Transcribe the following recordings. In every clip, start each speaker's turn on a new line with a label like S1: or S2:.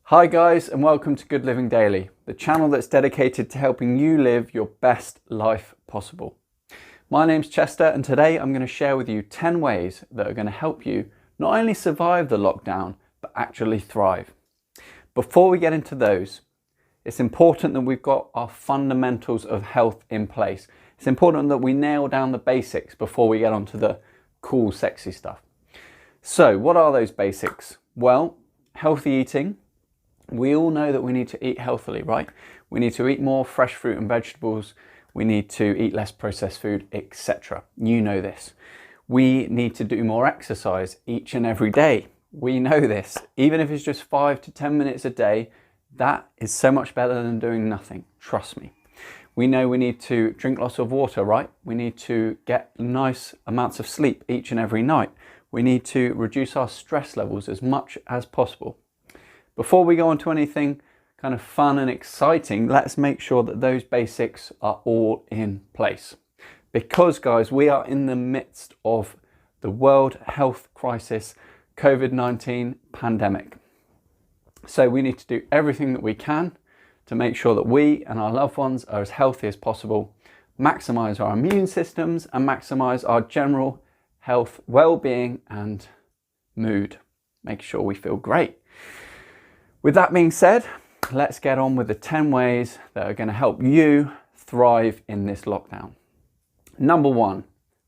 S1: Hi guys, and welcome to Good Living Daily, the channel that's dedicated to helping you live your best life possible. My name's Chester, and today I'm going to share with you 10 ways that are going to help you not only survive the lockdown, but actually thrive. Before we get into those, it's important that we've got our fundamentals of health in place. It's important that we nail down the basics before we get onto the cool, sexy stuff. So what are those basics? Well, healthy eating. We all know that we need to eat healthily, right? We need to eat more fresh fruit and vegetables. We need to eat less processed food, etc. You know this. We need to do more exercise each and every day. We know this. Even if it's just 5 to 10 minutes a day, that is so much better than doing nothing. Trust me. We know we need to drink lots of water, right? We need to get nice amounts of sleep each and every night. We need to reduce our stress levels as much as possible. Before we go on to anything kind of fun and exciting, let's make sure that those basics are all in place. Because guys, we are in the midst of the world health crisis, COVID-19 pandemic. So we need to do everything that we can to make sure that we and our loved ones are as healthy as possible, maximize our immune systems and maximize our general health, well-being and mood. Make sure we feel great. With that being said, let's get on with the 10 ways that are going to help you thrive in this lockdown. Number 1,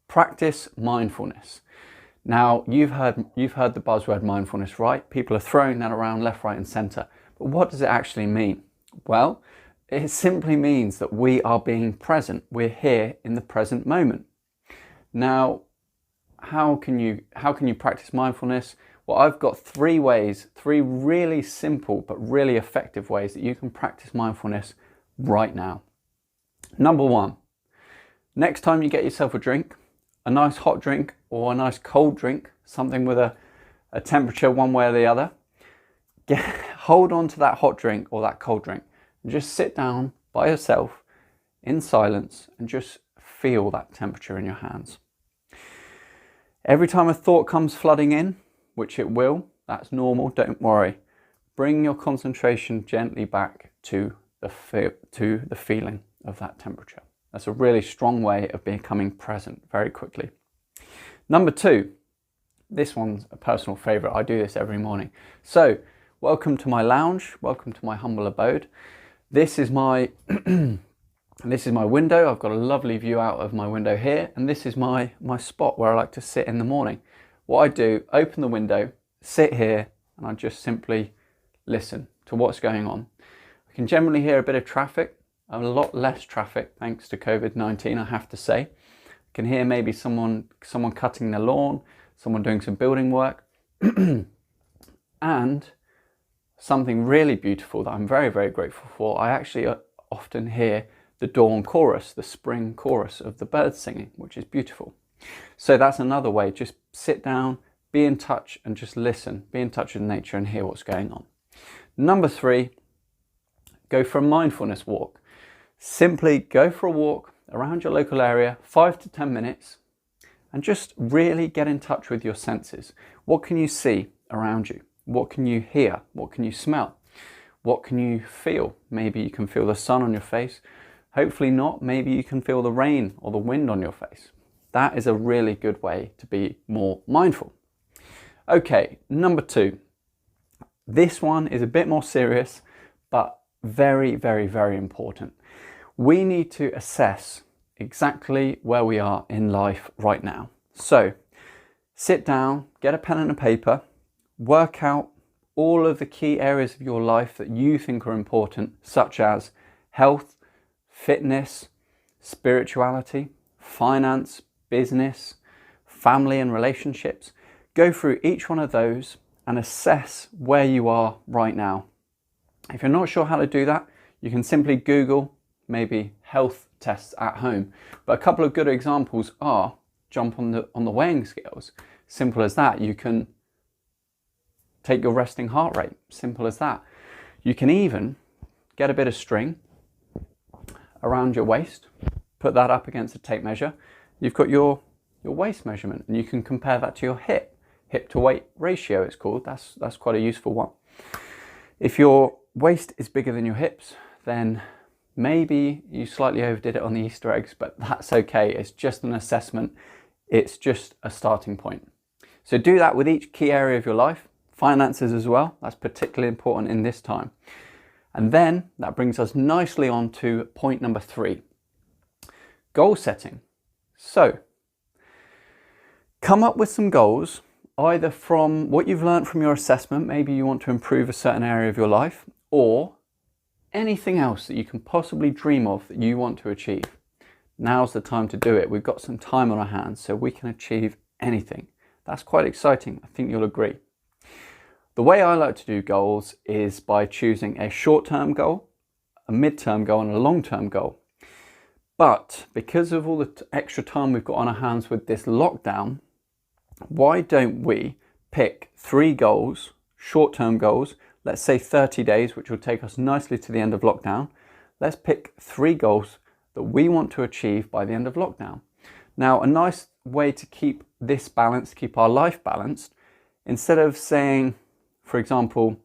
S1: practice mindfulness. Now, you've heard the buzzword mindfulness, right? People are throwing that around left, right, and center. But what does it actually mean? Well, it simply means that we are being present. We're here in the present moment. Now, how can you practice mindfulness? Well, I've got 3 really simple but really effective ways that you can practice mindfulness right now. Number 1, next time you get yourself a drink, a nice hot drink or a nice cold drink, something with a temperature one way or the other, hold on to that hot drink or that cold drink and just sit down by yourself in silence and just feel that temperature in your hands. Every time a thought comes flooding in, which it will, that's normal, don't worry. Bring your concentration gently back to the feeling of that temperature. That's a really strong way of becoming present very quickly. Number 2, this one's a personal favorite. I do this every morning. So, welcome to my lounge, welcome to my humble abode. This is my window. I've got a lovely view out of my window here, and this is my spot where I like to sit in the morning. What I do, open the window, sit here, and I just simply listen to what's going on. I can generally hear a bit of traffic, a lot less traffic thanks to COVID-19, I have to say. I can hear maybe someone cutting their lawn, someone doing some building work, and something really beautiful that I'm very, very grateful for. I actually often hear the dawn chorus, the spring chorus of the birds singing, which is beautiful. So that's another way. Just sit down, be in touch and just listen. Be in touch with nature and hear what's going on. Number 3, go for a mindfulness walk. Simply go for a walk around your local area, 5 to 10 minutes, and just really get in touch with your senses. What can you see around you? What can you hear? What can you smell? What can you feel? Maybe you can feel the sun on your face. Hopefully not. Maybe you can feel the rain or the wind on your face. That is a really good way to be more mindful. Okay, number 2. This one is a bit more serious, but very, very, very important. We need to assess exactly where we are in life right now. So, sit down, get a pen and a paper, work out all of the key areas of your life that you think are important, such as health, fitness, spirituality, finance, business, family and relationships. Go through each one of those and assess where you are right now. If you're not sure how to do that, you can simply Google maybe health tests at home. But a couple of good examples are jump on the weighing scales. Simple as that. You can take your resting heart rate. Simple as that. You can even get a bit of string around your waist, put that up against a tape measure. You've got your waist measurement, and you can compare that to your hip to weight ratio, it's called. That's quite a useful one. If your waist is bigger than your hips, then maybe you slightly overdid it on the Easter eggs, but that's okay. It's just an assessment. It's just a starting point. So do that with each key area of your life, finances as well. That's particularly important in this time. And then that brings us nicely on to point number 3, goal setting. So come up with some goals, either from what you've learned from your assessment, maybe you want to improve a certain area of your life, or anything else that you can possibly dream of that you want to achieve. Now's the time to do it. We've got some time on our hands, so we can achieve anything. That's quite exciting. I think you'll agree. The way I like to do goals is by choosing a short-term goal, a mid-term goal, and a long-term goal. But because of all the extra time we've got on our hands with this lockdown, why don't we pick 3 goals, short-term goals, let's say 30 days, which will take us nicely to the end of lockdown. Let's pick 3 goals that we want to achieve by the end of lockdown. Now, a nice way to keep this balanced, keep our life balanced, instead of saying, for example,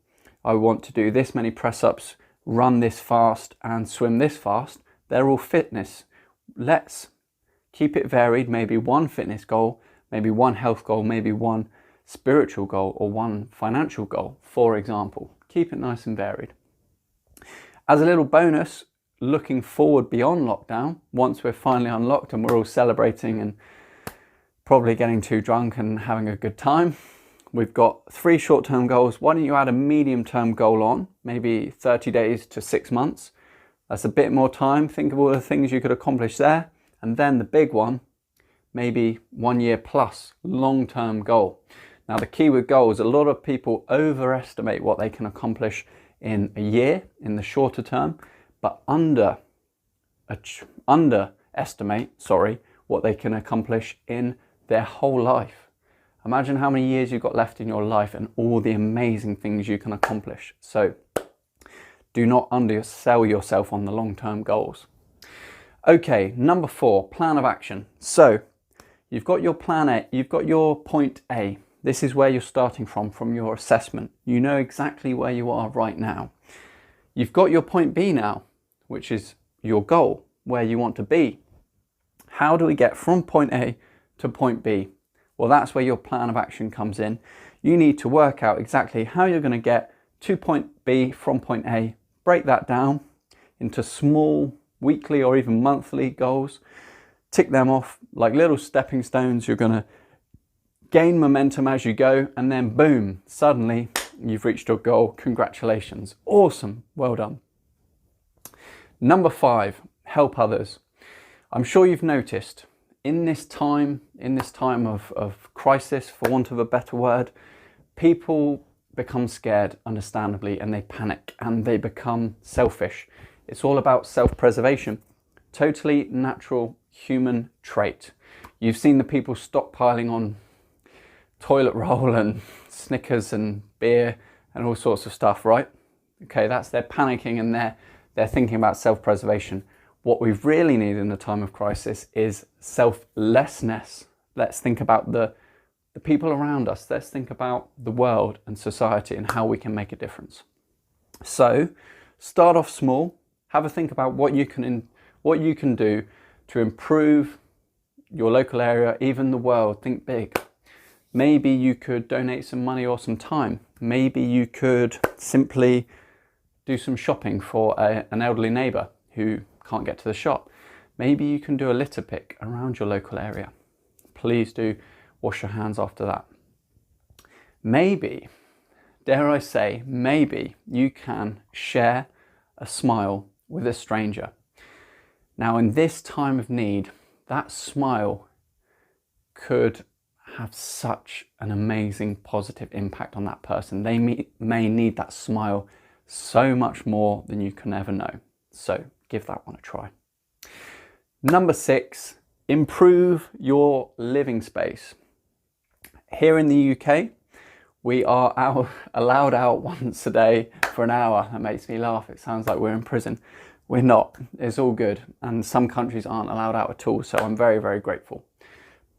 S1: I want to do this many press-ups, run this fast and swim this fast, they're all fitness. Let's keep it varied, maybe 1 fitness goal, maybe 1 health goal, maybe 1 spiritual goal, or 1 financial goal, for example. Keep it nice and varied. As a little bonus, looking forward beyond lockdown, once we're finally unlocked and we're all celebrating and probably getting too drunk and having a good time, we've got 3 short-term goals. Why don't you add a medium-term goal on, maybe 30 days to 6 months? That's a bit more time. Think of all the things you could accomplish there. And then the big one, maybe 1 year plus long-term goal. Now, the key with goals, a lot of people overestimate what they can accomplish in a year, in the shorter term, but underestimate what they can accomplish in their whole life. Imagine how many years you've got left in your life and all the amazing things you can accomplish. So do not undersell yourself on the long-term goals. Okay, number 4, plan of action. So you've got your plan A, you've got your point A. This is where you're starting from your assessment. You know exactly where you are right now. You've got your point B now, which is your goal, where you want to be. How do we get from point A to point B? Well, that's where your plan of action comes in. You need to work out exactly how you're going to get to point B from point A, break that down into small weekly or even monthly goals, tick them off like little stepping stones. You're going to gain momentum as you go, and then boom, suddenly you've reached your goal. Congratulations. Awesome. Well done. Number 5, help others. I'm sure you've noticed in this time of crisis, for want of a better word, people become scared, understandably, and they panic and they become selfish. It's all about self-preservation. Totally natural human trait. You've seen the people stockpiling on toilet roll and Snickers and beer and all sorts of stuff, right? Okay, that's their panicking and they're thinking about self-preservation. What we really need in a time of crisis is selflessness. Let's think about the people around us. Let's think about the world and society and how we can make a difference. So start off small. Have a think about what you can do to improve your local area, even the world. Think big. Maybe you could donate some money or some time. Maybe you could simply do some shopping for an elderly neighbour who can't get to the shop. Maybe you can do a litter pick around your local area. Please do wash your hands after that. Maybe, dare I say, maybe you can share a smile with a stranger. Now, in this time of need, that smile could have such an amazing positive impact on that person. They may need that smile so much more than you can ever know. So give that one a try. Number 6, improve your living space. Here in the UK, we are allowed out once a day for an hour. That makes me laugh. It sounds like we're in prison. We're not. It's all good. And some countries aren't allowed out at all. So I'm very, very grateful.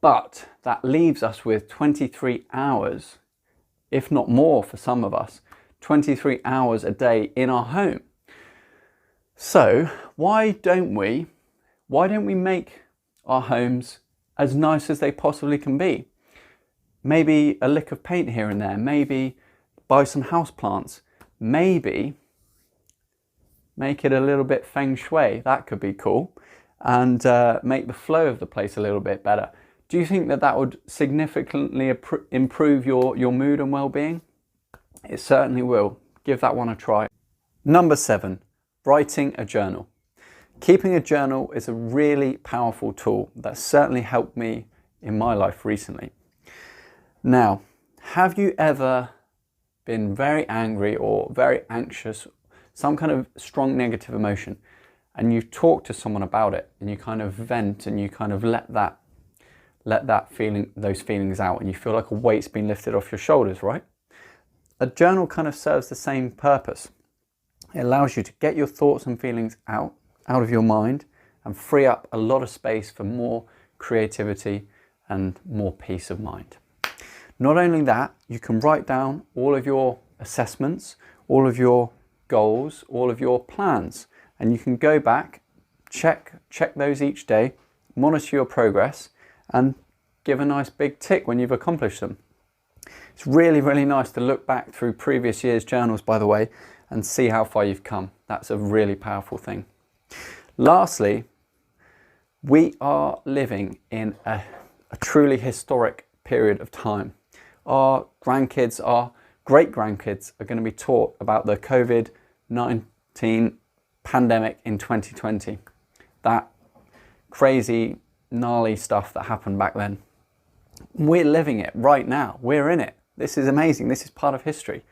S1: But that leaves us with 23 hours, if not more for some of us, 23 hours a day in our home. So why don't we make our homes as nice as they possibly can be? Maybe a lick of paint here and there, maybe buy some houseplants, maybe make it a little bit feng shui, that could be cool, and make the flow of the place a little bit better. Do you think that that would significantly improve your mood and well-being? It certainly will. Give that one a try. Number 7, writing a journal. Keeping a journal is a really powerful tool that certainly helped me in my life recently. Now, have you ever been very angry or very anxious, some kind of strong negative emotion, and you talk to someone about it and you kind of vent and you kind of let those feelings out, and you feel like a weight's been lifted off your shoulders, right? A journal kind of serves the same purpose. It allows you to get your thoughts and feelings out of your mind and free up a lot of space for more creativity and more peace of mind. Not only that, you can write down all of your assessments, all of your goals, all of your plans, and you can go back, check those each day, monitor your progress, and give a nice big tick when you've accomplished them. It's really, really nice to look back through previous year's journals, by the way, and see how far you've come. That's a really powerful thing. Lastly, we are living in a truly historic period of time. Our grandkids, our great-grandkids are going to be taught about the COVID-19 pandemic in 2020. That crazy, gnarly stuff that happened back then. We're living it right now. We're in it. This is amazing. This is part of history.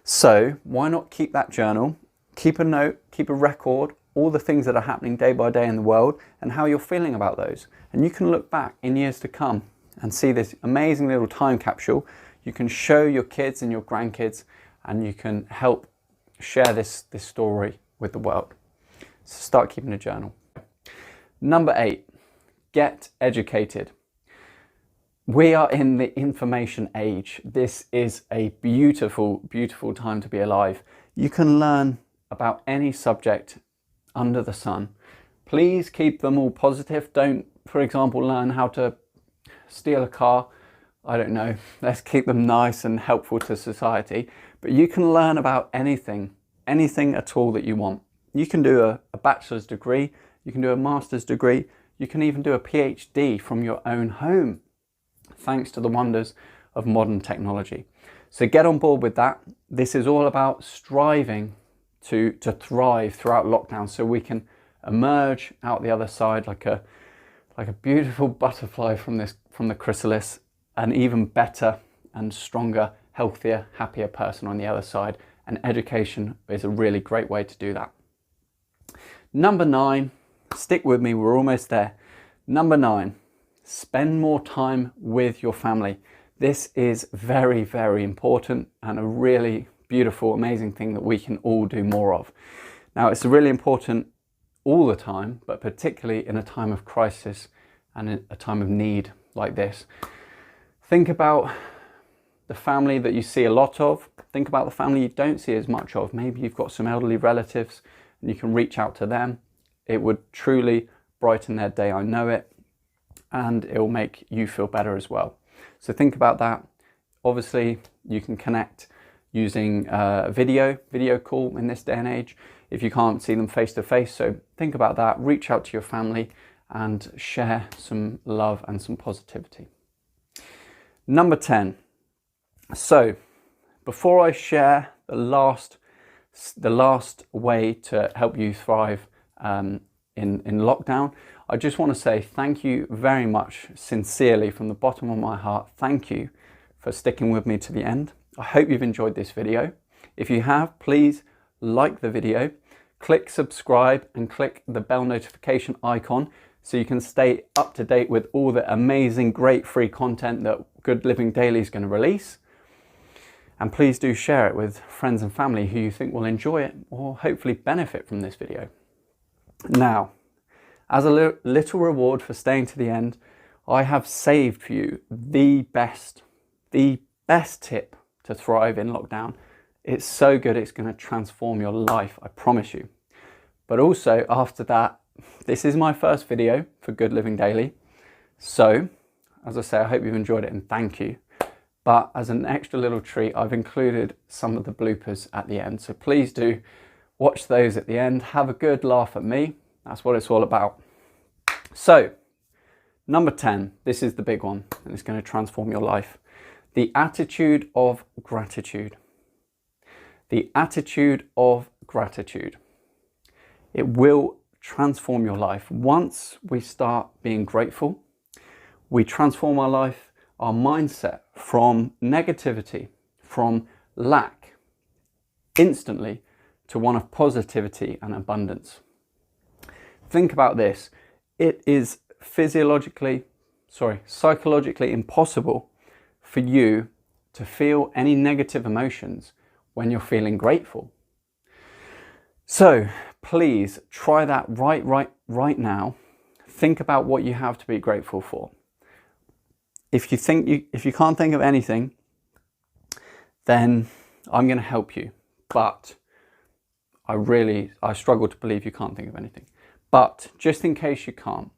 S1: So why not keep that journal, keep a note, keep a record, all the things that are happening day by day in the world and how you're feeling about those. And you can look back in years to come and see this amazing little time capsule. You can show your kids and your grandkids, and you can help share this story with the world. So start keeping a journal. Number 8, get educated. We are in the information age. This is a beautiful, beautiful time to be alive. You can learn about any subject under the sun. Please keep them all positive. Don't, for example, learn how to steal a car. I don't know. Let's keep them nice and helpful to society. But you can learn about anything at all that you want. You can do a bachelor's degree. You can do a master's degree. You can even do a PhD from your own home, thanks to the wonders of modern technology. So get on board with that. This is all about striving to thrive throughout lockdown, so we can emerge out the other side like a beautiful butterfly from the chrysalis, an even better and stronger, healthier, happier person on the other side. And education is a really great way to do that. Number 9, stick with me, we're almost there. Number 9, spend more time with your family. This is very, very important and a really beautiful, amazing thing that we can all do more of. Now, it's really important all the time, but particularly in a time of crisis and in a time of need like this. Think about the family that you see a lot of. Think about the family you don't see as much of. Maybe you've got some elderly relatives and you can reach out to them. It would truly brighten their day, I know it, and it will make you feel better as well. So think about that. Obviously, you can connect using video call in this day and age if you can't see them face to face. So think about that, reach out to your family and share some love and some positivity. Number 10. So before I share the last way to help you thrive in lockdown, I just want to say thank you very much, sincerely, from the bottom of my heart. Thank you for sticking with me to the end. I hope you've enjoyed this video. If you have, please like the video, click subscribe and click the bell notification icon so you can stay up to date with all the amazing, great free content that Good Living Daily is going to release. And please do share it with friends and family who you think will enjoy it or hopefully benefit from this video. Now, as a little reward for staying to the end, I have saved for you the best tip to thrive in lockdown It's so good, it's going to transform your life, I promise you. But also after that, this is my first video for Good Living Daily. So, as I say, I hope you've enjoyed it and thank you. But as an extra little treat, I've included some of the bloopers at the end. So please do watch those at the end. Have a good laugh at me. That's what it's all about. So, number 10, this is the big one, and it's going to transform your life. The attitude of gratitude. The attitude of gratitude. It will transform your life. Once we start being grateful, we transform our life, our mindset from negativity, from lack, instantly to one of positivity and abundance. Think about this. It is psychologically impossible for you to feel any negative emotions when you're feeling grateful. So please try that right now. Think about what you have to be grateful for. If you can't think of anything, then I'm going to help you. But I struggle to believe you can't think of anything. But just in case you can't,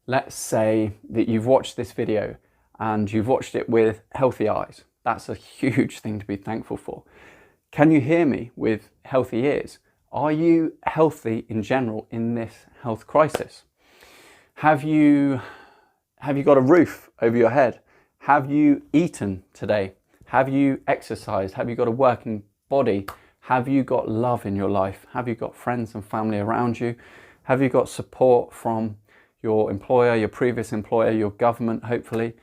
S1: let's say that you've watched this video and you've watched it with healthy eyes. That's a huge thing to be thankful for. Can you hear me with healthy ears? Are you healthy in general in this health crisis? Have you got a roof over your head? Have you eaten today? Have you exercised? Have you got a working body? Have you got love in your life? Have you got friends and family around you? Have you got support from your employer, your previous employer, your government, hopefully?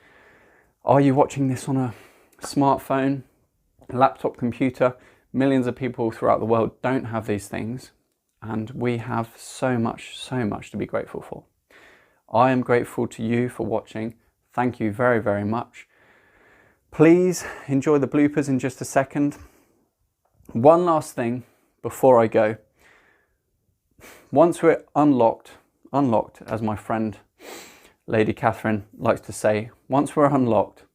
S1: Are you watching this on a smartphone, laptop, computer? Millions of people throughout the world don't have these things, and we have so much to be grateful for. I am grateful to you for watching. Thank you very, very much. Please enjoy the bloopers in just a second. One last thing before I go. Once we're unlocked, as my friend Lady Catherine likes to say, once we're unlocked,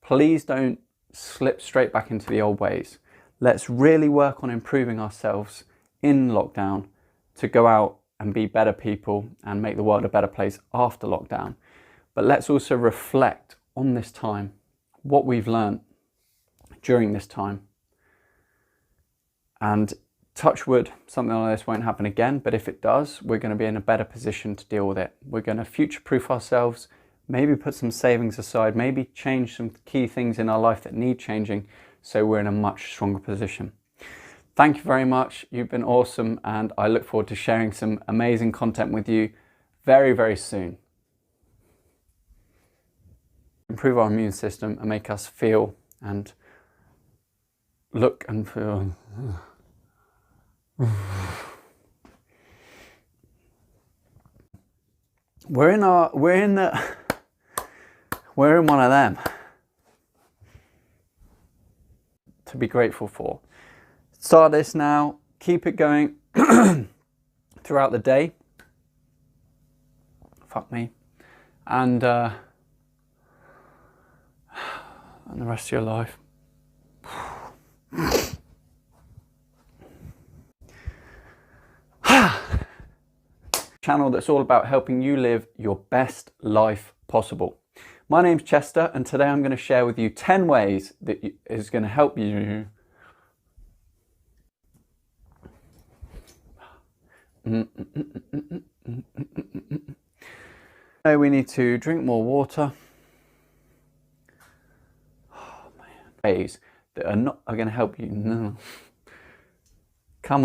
S1: please don't slip straight back into the old ways. Let's really work on improving ourselves in lockdown to go out and be better people and make the world a better place after lockdown. But let's also reflect on this time, what we've learned during this time. And touch wood, something like this won't happen again, but if it does, we're going to be in a better position to deal with it. We're going to future-proof ourselves, maybe put some savings aside, maybe change some key things in our life that need changing, so we're in a much stronger position. Thank you very much. You've been awesome, and I look forward to sharing some amazing content with you very, very soon. Improve our immune system and make us feel and look and feel. We're in one of them to be grateful for. Start this now, keep it going throughout the day. Fuck me. And the rest of your life. Channel that's all about helping you live your best life possible. My name's Chester, and today I'm going to share with you 10 ways that is going to help you we need to drink more water. Oh man. Ways that are going to help you. No. Come on.